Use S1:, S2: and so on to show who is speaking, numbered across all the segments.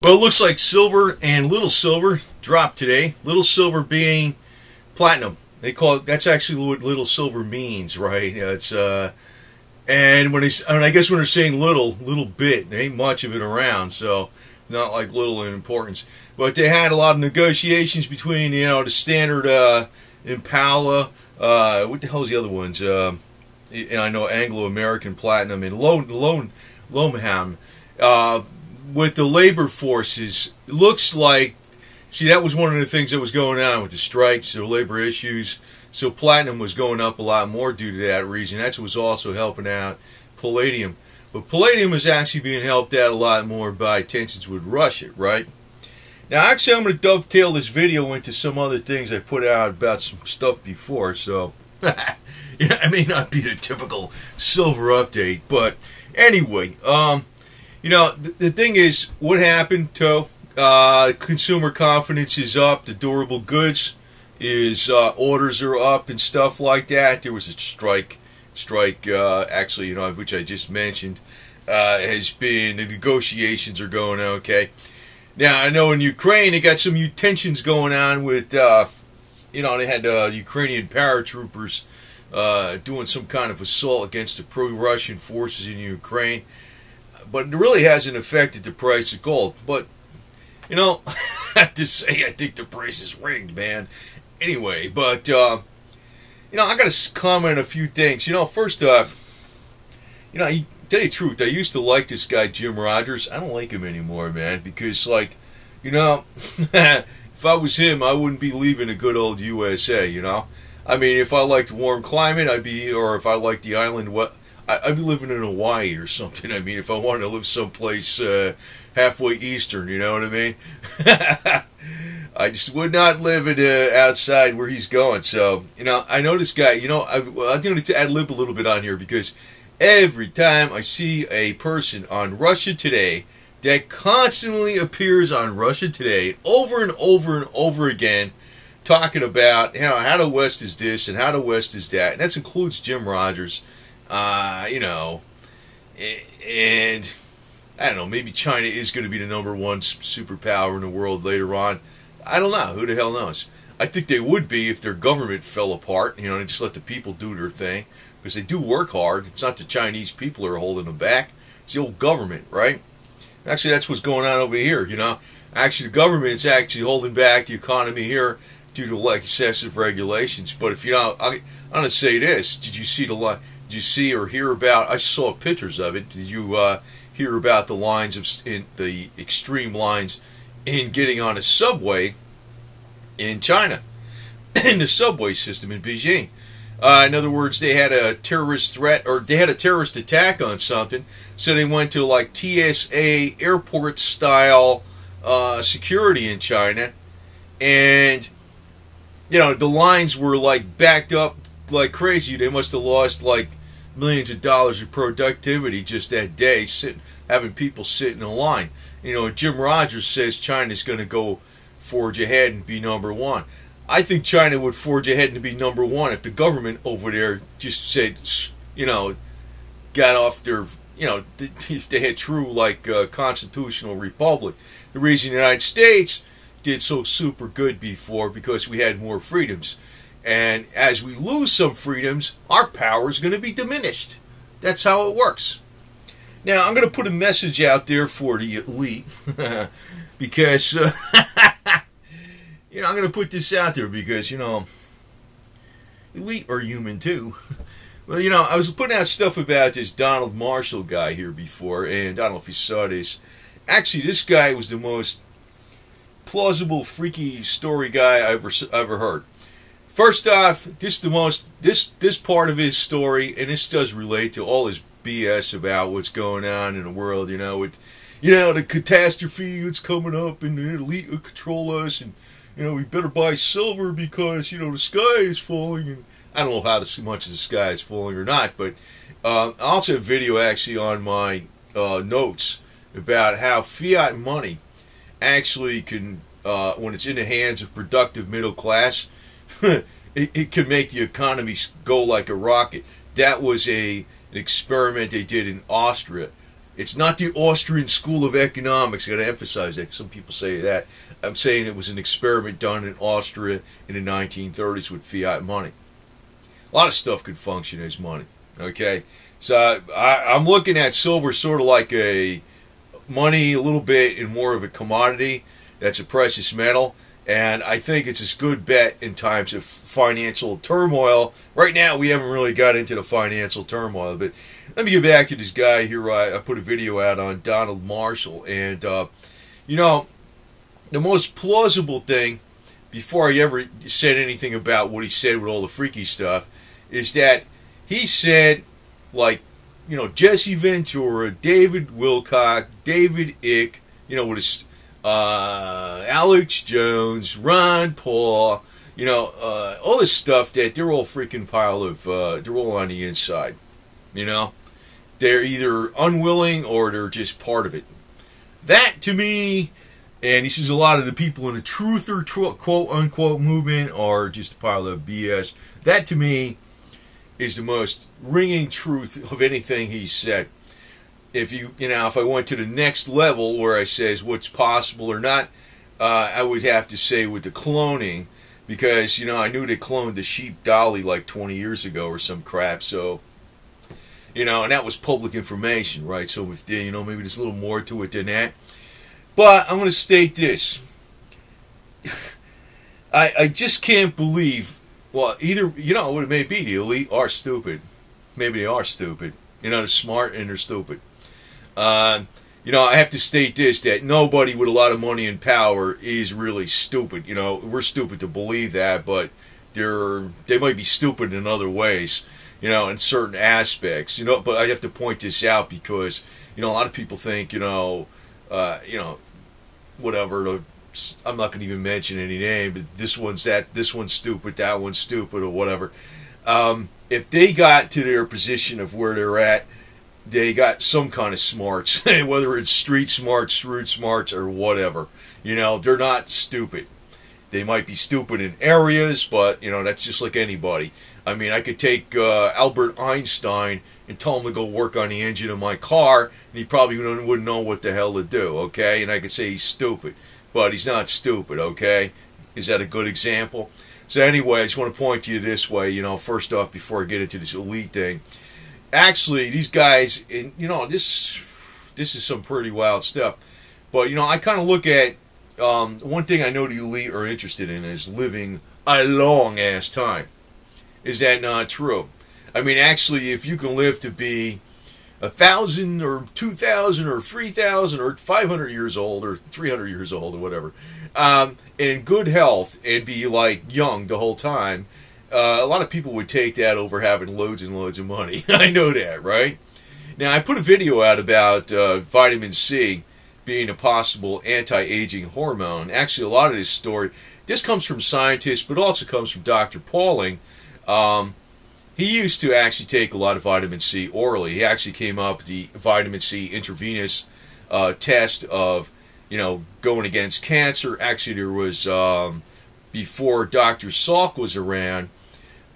S1: Well, it looks like silver and little silver dropped today. Little silver being platinum. They call it. That's actually what little silver means, right? It's and I guess when they're saying little bit, there ain't much of it around, so not like little in importance. But they had a lot of negotiations between the standard Impala. What the hell is the other ones? I know Anglo-American platinum and Lomham. With the labor forces, it looks like, see, that was one of the things that was going on with the strikes, the labor issues. So platinum was going up a lot more due to that reason. That was also helping out palladium. But palladium is actually being helped out a lot more by tensions with Russia, right? Now, actually, I'm going to dovetail this video into some other things I put out about some stuff before. So, it may not be the typical silver update. But anyway, the thing is, what happened to consumer confidence is up, the durable goods is orders are up and stuff like that. There was a strike actually, which I just mentioned, has been, the negotiations are going okay. Now, I know in Ukraine they got some tensions going on with, they had Ukrainian paratroopers doing some kind of assault against the pro-Russian forces in Ukraine. But it really hasn't affected the price of gold. But, I have to say, I think the price is rigged, man. Anyway, but, I got to comment a few things. First off, tell you the truth, I used to like this guy, Jim Rogers. I don't like him anymore, man, because, if I was him, I wouldn't be leaving a good old USA, I mean, if I liked warm climate, or if I liked the island, I'd be living in Hawaii or something. I mean, if I wanted to live someplace halfway eastern, you know what I mean? I just would not live outside where he's going. So, I know this guy, I'm going to ad-lib a little bit on here because every time I see a person on Russia Today that constantly appears on Russia Today over and over and over again talking about, how the West is this and how the West is that, and that includes Jim Rogers. And I don't know, maybe China is going to be the #1 superpower in the world later on. I don't know. Who the hell knows? I think they would be if their government fell apart, and just let the people do their thing, because they do work hard. It's not the Chinese people who are holding them back. It's the old government, right? Actually, that's what's going on over here, Actually, the government is actually holding back the economy here due to excessive regulations. But if I'm going to say this, did you see or hear about? I saw pictures of it. Did you hear about the the extreme lines in getting on a subway in China, in the subway system in Beijing? In other words, they had a terrorist threat, or they had a terrorist attack on something, so they went to TSA airport style security in China, and the lines were backed up like crazy. They must have lost millions of dollars of productivity just that day, having people sit in a line. Jim Rogers says China's going to go forge ahead and be #1. I think China would forge ahead and be #1 if the government over there just said, got off their, if they had true constitutional republic. The reason the United States did so super good before, because we had more freedoms. And as we lose some freedoms, our power is going to be diminished. That's how it works. Now, I'm going to put a message out there for the elite, because, I'm going to put this out there because, elite are human too. Well, I was putting out stuff about this Donald Marshall guy here before, and I don't know if you saw this. Actually, this guy was the most plausible, freaky story guy I ever heard. First off, this part of his story, and this does relate to all his BS about what's going on in the world, with, the catastrophe that's coming up, and the elite will control us, and, we better buy silver because, the sky is falling, and I don't know how much the sky is falling or not, but I also have a video actually on my notes about how fiat money actually can, when it's in the hands of productive middle class, it can make the economy go like a rocket. That was an experiment they did in Austria. It's not the Austrian School of Economics. I got to emphasize that. Some people say that. I'm saying it was an experiment done in Austria in the 1930s with fiat money. A lot of stuff could function as money. Okay, so I'm looking at silver sort of like a money, a little bit in more of a commodity. That's a precious metal, and I think it's a good bet in times of financial turmoil. Right now, we haven't really got into the financial turmoil, but let me get back to this guy here. I put a video out on Donald Marshall, and you know, the most plausible thing, before I ever said anything about what he said with all the freaky stuff, is that he said, like, you know, Jesse Ventura, David Wilcok, David Icke, you know, with his Alec Jones, Ron Paul, you know, all this stuff, that they're all freaking pile of, they're all on the inside, you know. They're either unwilling or they're just part of it. That, to me, and he says a lot of the people in the truther, quote-unquote, movement are just a pile of BS. That, to me, is the most ringing truth of anything he said. If if I went to the next level where I says what's possible or not, I would have to say with the cloning, because, you know, I knew they cloned the sheep dolly like 20 years ago or some crap, so, you know, and that was public information, right? So, if, you know, maybe there's a little more to it than that. But I'm going to state this. I just can't believe, well, either, you know, what it may be, the elite are stupid. Maybe they are stupid. You know, they're smart and they're stupid. You know, I have to state this, that nobody with a lot of money and power is really stupid. You know, we're stupid to believe that, but they might be stupid in other ways, you know, in certain aspects. You know, but I have to point this out because, you know, a lot of people think, you know, whatever, I'm not going to even mention any name, but this one's stupid, that one's stupid, or whatever. If they got to their position of where they're at, they got some kind of smarts, whether it's street smarts, shrewd smarts, or whatever. You know, they're not stupid. They might be stupid in areas, but, you know, that's just like anybody. I mean, I could take Albert Einstein and tell him to go work on the engine of my car, and he probably wouldn't know what the hell to do, okay? And I could say he's stupid, but he's not stupid, okay? Is that a good example? So anyway, I just want to point to you this way, you know, first off, before I get into this elite thing. Actually, these guys, and, you know, this is some pretty wild stuff. But, you know, I kind of look at, one thing I know the elite are interested in is living a long-ass time. Is that not true? I mean, actually, if you can live to be 1,000 or 2,000 or 3,000 or 500 years old or 300 years old or whatever, and in good health and be, like, young the whole time, a lot of people would take that over having loads and loads of money. I know that, right? Now, I put a video out about vitamin C being a possible anti-aging hormone. Actually, a lot of this comes from scientists, but also comes from Dr. Pauling. He used to actually take a lot of vitamin C orally. He actually came up with the vitamin C intravenous test of, you know, going against cancer. Actually, there was, before Dr. Salk was around,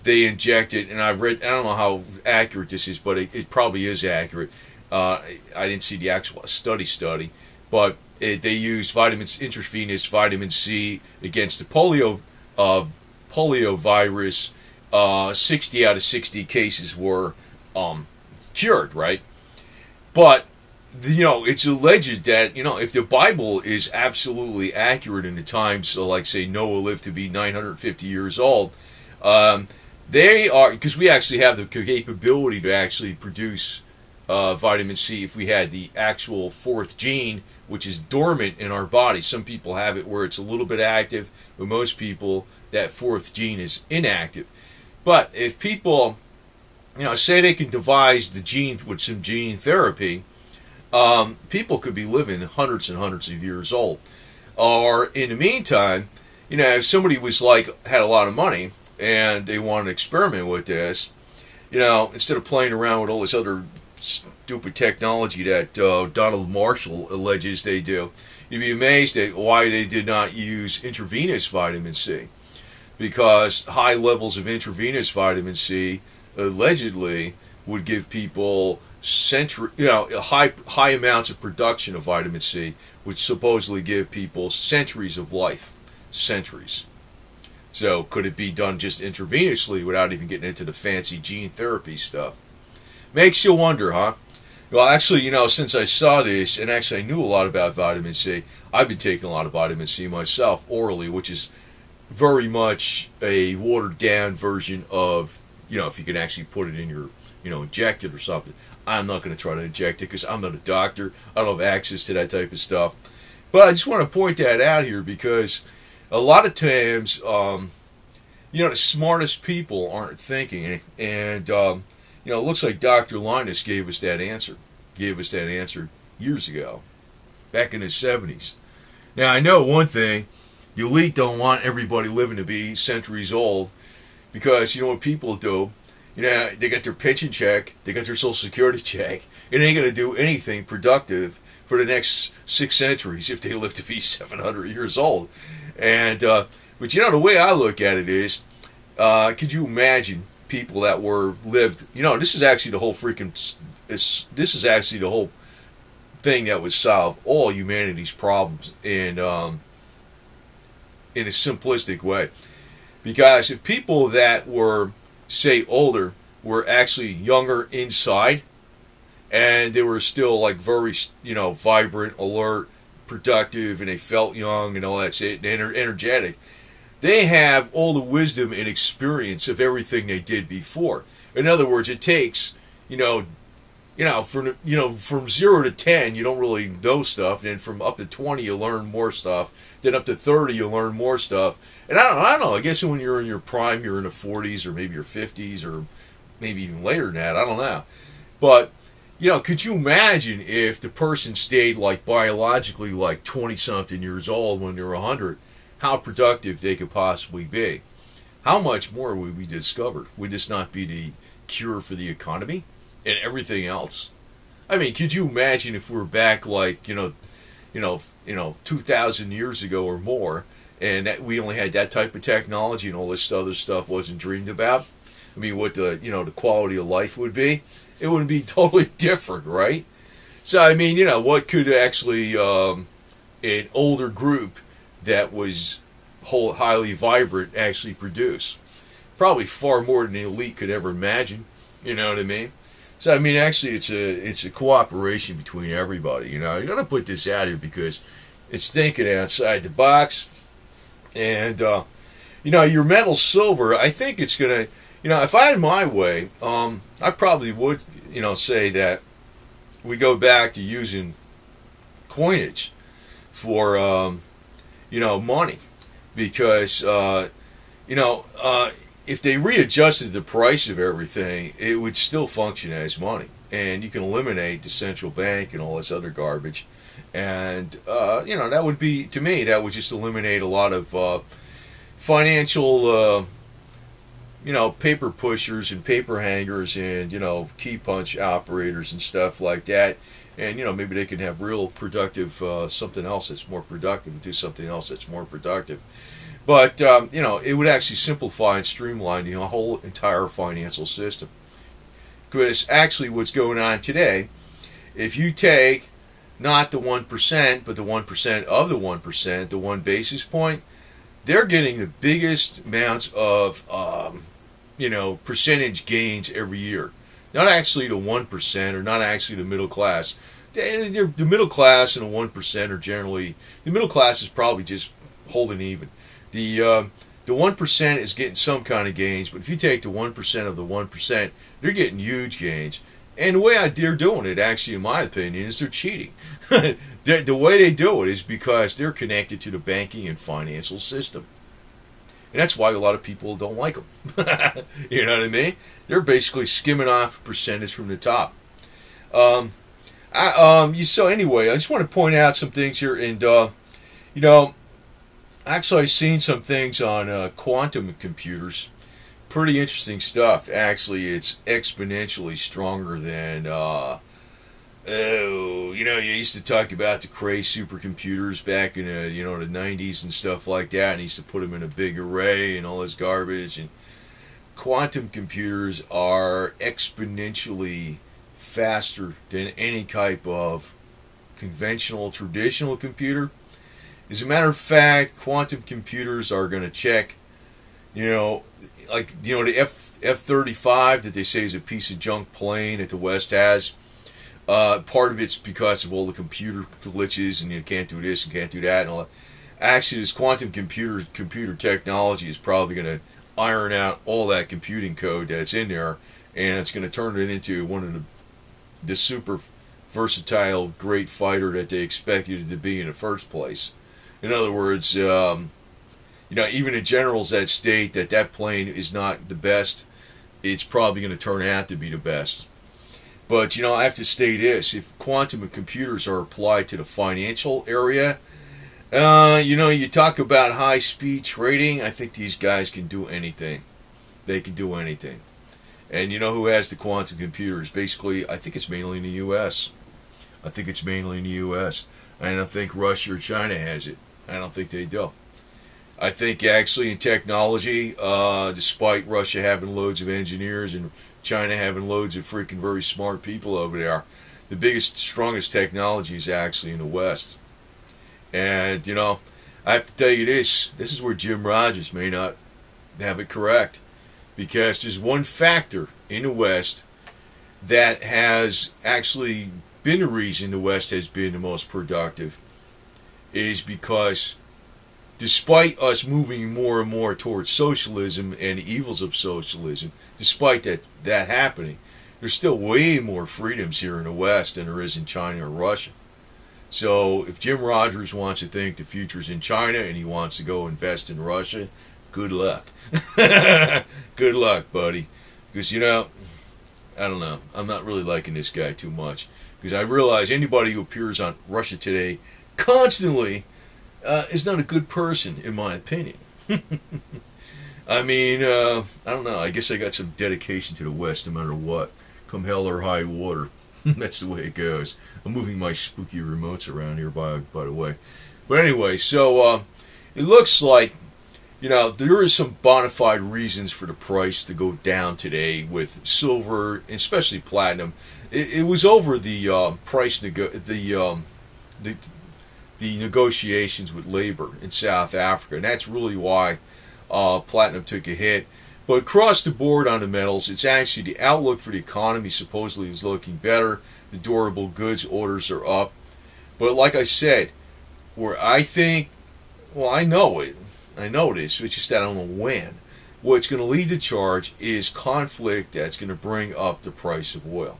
S1: they injected, and I don't know how accurate this is, but it probably is accurate. I didn't see the actual study, but they used intravenous vitamin C against the polio virus. 60 out of 60 cases were cured, right? But, you know, it's alleged that, you know, if the Bible is absolutely accurate in the times, so like, say, Noah lived to be 950 years old, they are, because we actually have the capability to actually produce vitamin C if we had the actual fourth gene, which is dormant in our body. Some people have it where it's a little bit active, but most people, that fourth gene is inactive. But if people, you know, say they can devise the gene with some gene therapy, people could be living hundreds and hundreds of years old. Or in the meantime, you know, if somebody was like, had a lot of money and they wanted to experiment with this, you know, instead of playing around with all this other stupid technology that Donald Marshall alleges they do, you'd be amazed at why they did not use intravenous vitamin C. Because high levels of intravenous vitamin C allegedly would give people high amounts of production of vitamin C, which supposedly give people centuries of life. Centuries. So could it be done just intravenously without even getting into the fancy gene therapy stuff? Makes you wonder, huh? Well, actually, since I saw this, and actually I knew a lot about vitamin C, I've been taking a lot of vitamin C myself orally, which is very much a watered down version of, if you can actually put it in your, inject it or something. I'm not going to try to inject it because I'm not a doctor. I don't have access to that type of stuff. But I just want to point that out here because a lot of times, the smartest people aren't thinking. And, it looks like Dr. Linus gave us that answer. Years ago, back in the 70s. Now, I know one thing. The elite don't want everybody living to be centuries old because, what people do, they got their pension check, they got their Social Security check, and they ain't going to do anything productive for the next 6 centuries if they live to be 700 years old. And but the way I look at it is, could you imagine people that lived? This is actually the whole thing that would solve all humanity's problems in a simplistic way. Because if people that were, say, older were actually younger inside, and they were still like very, vibrant, alert, productive, and they felt young and all that shit, and energetic, they have all the wisdom and experience of everything they did before. In other words, it takes, from 0 to 10, you don't really know stuff, and then from up to 20, you learn more stuff. Then up to 30, you learn more stuff. And I don't know. I guess when you're in your prime, you're in the 40s or maybe your 50s or maybe even later than that. I don't know. But could you imagine if the person stayed biologically 20-something years old when they're 100? How productive they could possibly be? How much more would we discover? Would this not be the cure for the economy and everything else? I mean, could you imagine if we were back 2,000 years ago or more, and that we only had that type of technology and all this other stuff wasn't dreamed about? I mean, what the quality of life would be? It would be totally different, right? So, I mean, what could actually an older group that was highly vibrant actually produce? Probably far more than the elite could ever imagine. You know what I mean? So, I mean, actually, it's a cooperation between everybody. You got to put this out here because it's thinking outside the box. And, your metal silver, I think it's going to, if I had my way, I probably would, say that we go back to using coinage for, money. Because, if they readjusted the price of everything, it would still function as money. And you can eliminate the central bank and all this other garbage. And, that would be, to me, that would just eliminate a lot of financial, paper pushers and paper hangers and, key punch operators and stuff like that. And, maybe they can have real productive, something else that's more productive and do something else that's more productive. But, it would actually simplify and streamline the whole entire financial system. Because actually what's going on today, if you take not the 1%, but the 1% of the 1%, the 1 basis point, they're getting the biggest amounts of, percentage gains every year. Not actually the 1% or not actually the middle class. The middle class and the 1% are generally, the middle class is probably just holding even. The 1% is getting some kind of gains, but if you take the 1% of the 1%, they're getting huge gains. And the way they're doing it, actually, in my opinion, is they're cheating. The way they do it is because they're connected to the banking and financial system. And that's why a lot of people don't like them. You know what I mean? They're basically skimming off a percentage from the top. So anyway, I just want to point out some things here. And, actually, I've seen some things on quantum computers. Pretty interesting stuff. Actually, it's exponentially stronger than, you used to talk about the Cray supercomputers back in the, the 90s and stuff like that, and he used to put them in a big array and all this garbage. And quantum computers are exponentially faster than any type of conventional, traditional computer. As a matter of fact, quantum computers are going to check, the F-35 that they say is a piece of junk plane that the West has. Part of it's because of all the computer glitches and you can't do this and can't do that and all that. Actually, this quantum computer technology is probably going to iron out all that computing code that's in there, and it's going to turn it into one of the super versatile, great fighter that they expected it to be in the first place. In other words, even the generals that state that that plane is not the best, it's probably going to turn out to be the best. But, I have to state this. If quantum computers are applied to the financial area, you talk about high-speed trading, I think these guys can do anything. They can do anything. And you know who has the quantum computers? Basically, I think it's mainly in the U.S. I don't think Russia or China has it. I don't think they do. I think actually in technology, despite Russia having loads of engineers and China having loads of freaking very smart people over there, the biggest, strongest technology is actually in the West. And, I have to tell you this is where Jim Rogers may not have it correct. Because there's one factor in the West that has actually been the reason the West has been the most productive, is because despite us moving more and more towards socialism and the evils of socialism, despite that happening, there's still way more freedoms here in the West than there is in China or Russia. So if Jim Rogers wants to think the future's in China and he wants to go invest in Russia, good luck. Good luck, buddy. Because, I don't know. I'm not really liking this guy too much. Because I realize anybody who appears on Russia Today constantly is not a good person, in my opinion. I mean, I don't know. I guess I got some dedication to the West no matter what. Come hell or high water. That's the way it goes. I'm moving my spooky remotes around here, by the way. But anyway, so it looks like, there is some bona fide reasons for the price to go down today with silver, especially platinum. It was over the the negotiations with labor in South Africa, and that's really why platinum took a hit. But across the board on the metals, it's actually the outlook for the economy supposedly is looking better. The durable goods orders are up. But like I said, where I think, I know it. I know this, it's just that I don't know when. What's going to lead the charge is conflict that's going to bring up the price of oil.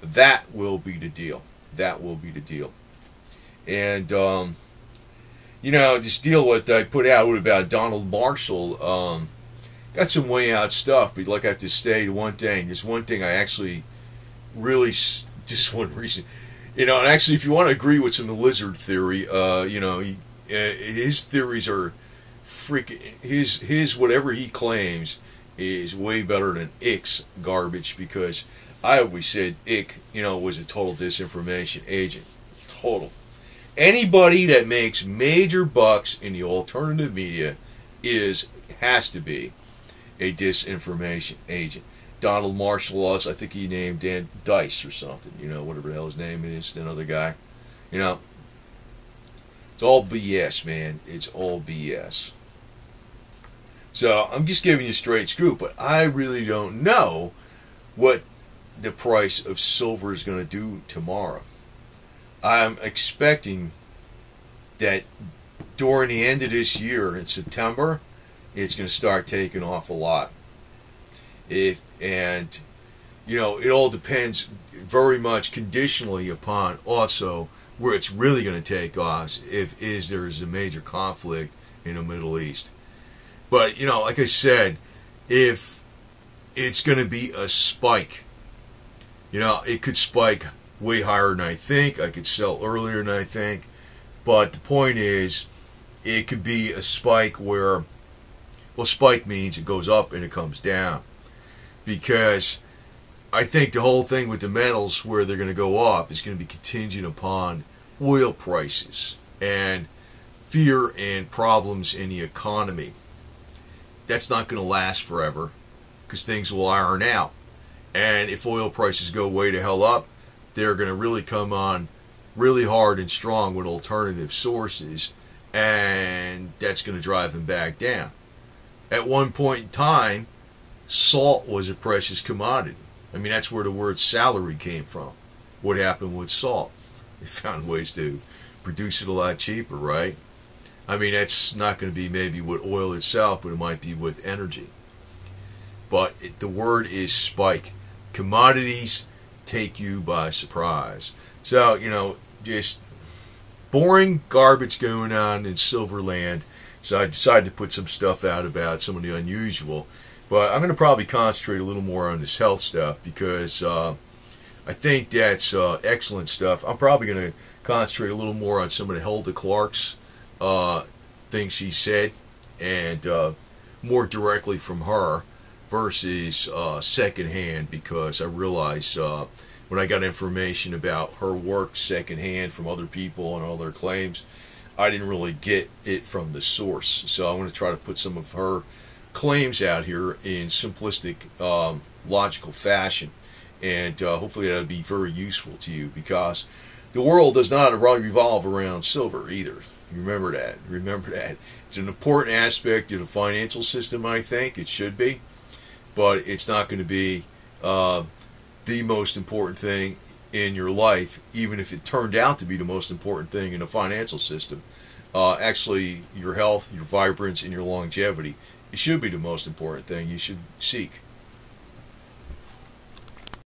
S1: That will be the deal. That will be the deal. And, this deal what I put out about Donald Marshall, got some way out stuff, but like I have to say there's one thing I actually really, just one reason, and actually if you want to agree with some of the lizard theory, his theories are freaking, his whatever he claims is way better than Icke's garbage, because I always said Icke, was a total disinformation agent. Total. Anybody that makes major bucks in the alternative media has to be a disinformation agent. Donald Marshall was, I think he named Dan Dice or something, whatever the hell his name is, another guy. It's all BS, man. It's all BS. So I'm just giving you a straight scoop, but I really don't know what the price of silver is going to do tomorrow. I'm expecting that during the end of this year in September, it's going to start taking off a lot. It all depends very much conditionally upon also where it's really going to take off if there is a major conflict in the Middle East. But, like I said, if it's going to be a spike, it could spike way higher than I think. I could sell earlier than I think. But the point is, it could be a spike where, spike means it goes up and it comes down. Because I think the whole thing with the metals where they're going to go up is going to be contingent upon oil prices and fear and problems in the economy. That's not going to last forever because things will iron out. And if oil prices go way to hell up, they're going to really come on really hard and strong with alternative sources, and that's going to drive them back down. At one point in time, salt was a precious commodity. I mean, that's where the word salary came from. What happened with salt? They found ways to produce it a lot cheaper, right? I mean, that's not going to be maybe with oil itself, but it might be with energy. But the word is spike. Commodities take you by surprise. So, you know, just boring garbage going on in Silverland. So I decided to put some stuff out about some of the unusual. But I'm going to probably concentrate a little more on this health stuff because I think that's excellent stuff. I'm probably going to concentrate a little more on some of the Hilda Clark's things she said, and more directly from her versus secondhand, because I realized when I got information about her work secondhand from other people and other claims, I didn't really get it from the source. So I'm going to try to put some of her claims out here in simplistic, logical fashion, and hopefully that'll be very useful to you, because the world does not revolve around silver either. Remember that. Remember that. It's an important aspect of the financial system, I think. It should be. But it's not going to be the most important thing in your life, even if it turned out to be the most important thing in the financial system. Actually, your health, your vibrance, and your longevity, it should be the most important thing you should seek.